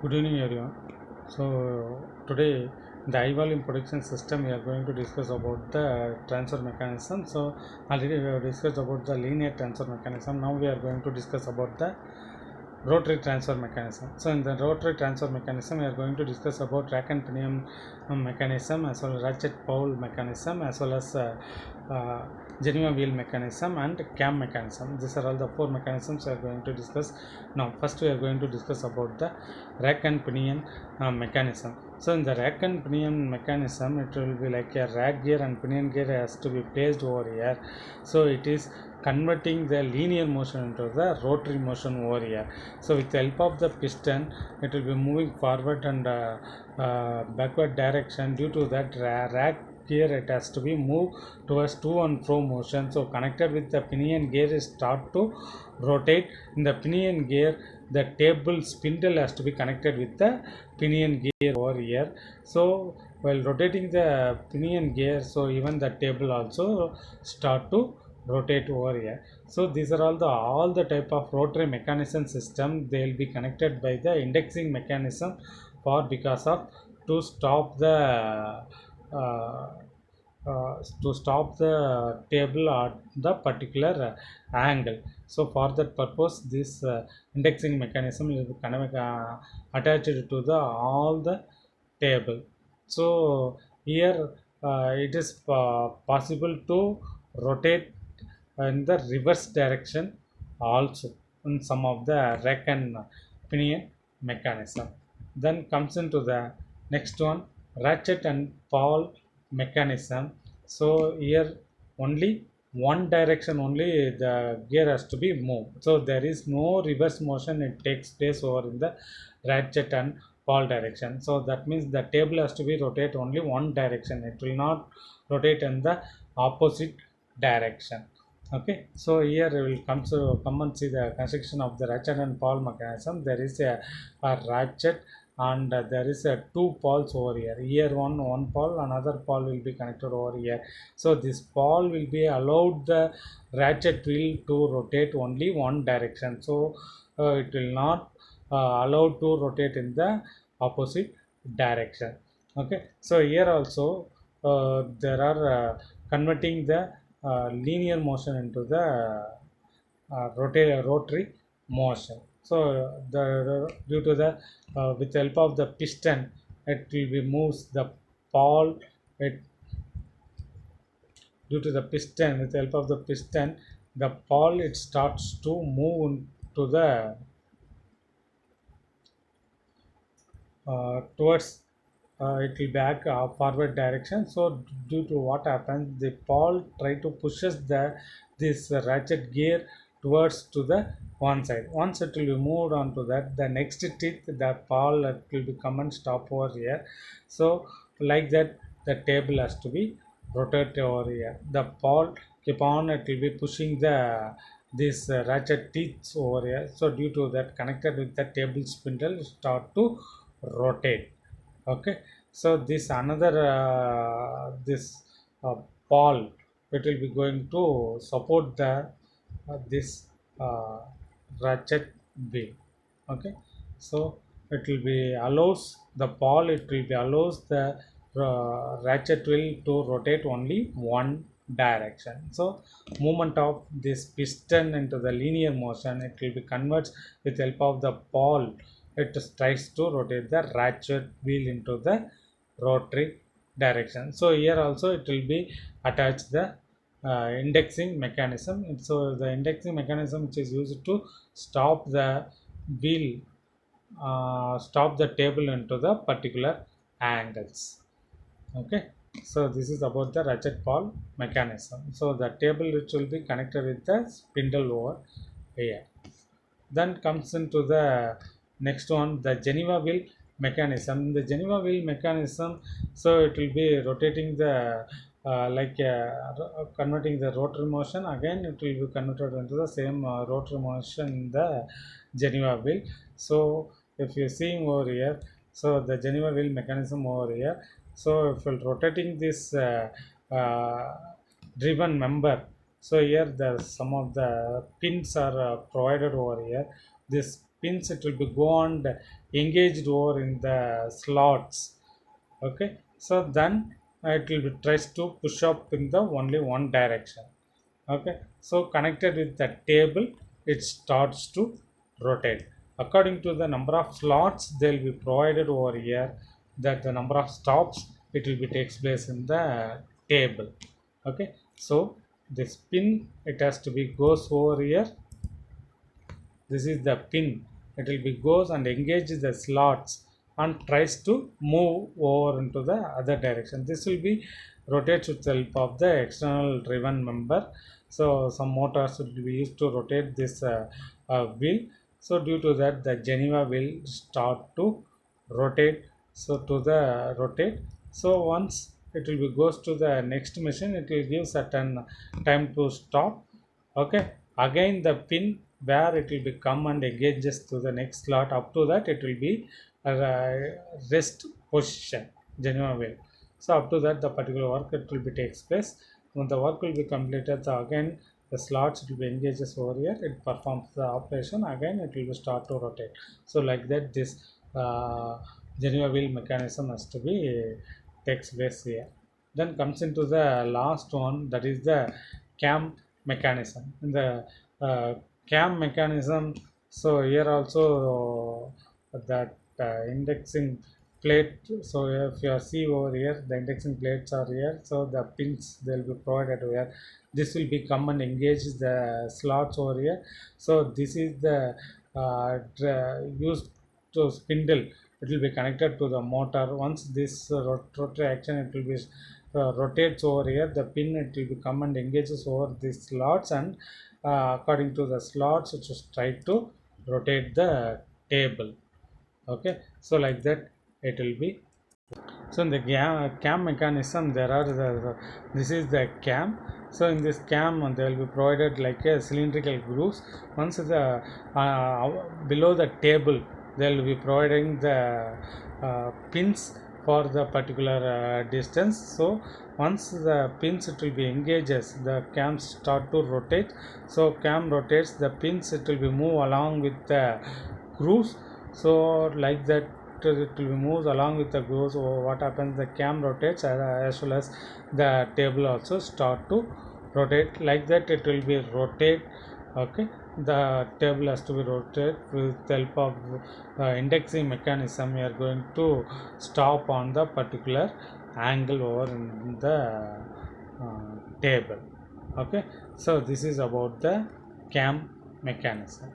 Good evening, everyone. So today, the high volume production system, we are going to discuss about the transfer mechanism. So already we have discussed about the linear transfer mechanism. Now we are going to discuss about the rotary transfer mechanism. So in the rotary transfer mechanism, we are going to discuss about rack and pinion mechanism, as well as ratchet pole mechanism, as well as uh, Geneva wheel mechanism and cam mechanism. These are all the four mechanisms we are going to discuss. Now first we are going to discuss about the rack and pinion mechanism. So in the rack and pinion mechanism, it will be like a rack gear and pinion gear has to be placed over here. So it is converting the linear motion into the rotary motion over here. So with the help of the piston, it will be moving forward and backward direction. Due to that rack gear, it has to be moved towards to and fro motion. So connected with the pinion gear is start to rotate. In the pinion gear, the table spindle has to be connected with the pinion gear over here. So while rotating the pinion gear, so even the table also start to rotate over here. So these are all the type of rotary mechanism system. They will be connected by the indexing mechanism for because of to stop the uh, table at the particular angle. So for that purpose, this indexing mechanism is kind of attached to the all the table. So here it is possible to rotate in the reverse direction also in some of the rack and pinion mechanism. Then comes into the next one, ratchet and pawl mechanism. So here only one direction only the gear has to be moved. So there is no reverse motion, it takes place over in the ratchet and pawl direction. So that means the table has to be rotate only one direction, it will not rotate in the opposite direction. Okay, so here we will come and see the construction of the ratchet and pawl mechanism. There is a ratchet and there is a two pawls over here. Here one pawl, another pawl will be connected over here. So this pawl will be allowed the ratchet wheel to rotate only one direction. So it will not allowed to rotate in the opposite direction. Okay, so here also there are converting the linear motion into the rotary motion. So the due to the with the help of the piston, it will be moves the pawl. It due to the piston, with the help of the piston, the pawl it starts to move to the towards it will back forward direction. So due to what happens, the pawl try to pushes the this ratchet gear towards to the one side. Once it will be moved on to that, the next teeth the pawl will be come and stop over here. So like that the table has to be rotated over here. The pawl keep on, it will be pushing the this ratchet teeth over here. So due to that, connected with the table spindle start to rotate. Okay, so this another this pawl, it will be going to support the this uh, ratchet wheel. Okay, so it will be allows the pawl, it will be allows the ratchet wheel to rotate only one direction. So movement of this piston into the linear motion, it will be converts with help of the pawl. It tries to rotate the ratchet wheel into the rotary direction. So here also it will be attached the indexing mechanism. And so the indexing mechanism which is used to stop the wheel, stop the table into the particular angles. Okay, so this is about the ratchet pawl mechanism. So the table which will be connected with the spindle over here. Then comes into the next one, the Geneva wheel mechanism. The Geneva wheel mechanism, so it will be rotating the converting the rotary motion. Again it will be converted into the same rotary motion in the Geneva wheel. So if you're seeing over here, so the Geneva wheel mechanism over here, so if you're rotating this uh, driven member, so here the some of the pins are provided over here. This pins it will be go and engaged over in the slots. Okay, so then it will be tries to push up in the only one direction. Okay, so connected with the table, it starts to rotate according to the number of slots they will be provided over here, that the number of stops it will be takes place in the table. Okay, so this pin it has to be goes over here. This is the pin. It will be goes and engages the slots and tries to move over into the other direction. This will be rotates with the help of the external driven member. So some motors will be used to rotate this wheel. So due to that, the Geneva will start to rotate. So to the rotate. So once it will be goes to the next machine, it will give certain time to stop. Okay, again the pin where it will be come and engages to the next slot. Up to that it will be a rest position, genuine wheel. So up to that the particular work it will be takes place. When the work will be completed, the again the slots it will be engages over here, it performs the operation, again it will be start to rotate. So like that this genuine wheel mechanism has to be takes place here. Then comes into the last one, that is the cam mechanism. In the cam mechanism, so here also that indexing plate. So if you see over here, the indexing plates are here, so the pins they will be provided here. This will be come and engage the slots over here. So this is the used to spindle. It will be connected to the motor. Once this rotary action it will be rotates over here, the pin it will be come and engages over these slots, and according to the slots it just try to rotate the table. Okay, so like that it will be. So in the cam mechanism there are this is the cam. So in this cam they will be provided like a cylindrical grooves. Once the below the table they will be providing the pins for the particular distance. So once the pins it will be engages, the cams start to rotate. So cam rotates, the pins it will be move along with the grooves. So like that it will be moves along with the grooves. So what happens, the cam rotates as well as the table also start to rotate. Like that it will be rotate. Okay, the table has to be rotated with the help of indexing mechanism. We are going to stop on the particular angle over in the table. Okay, so this is about the cam mechanism.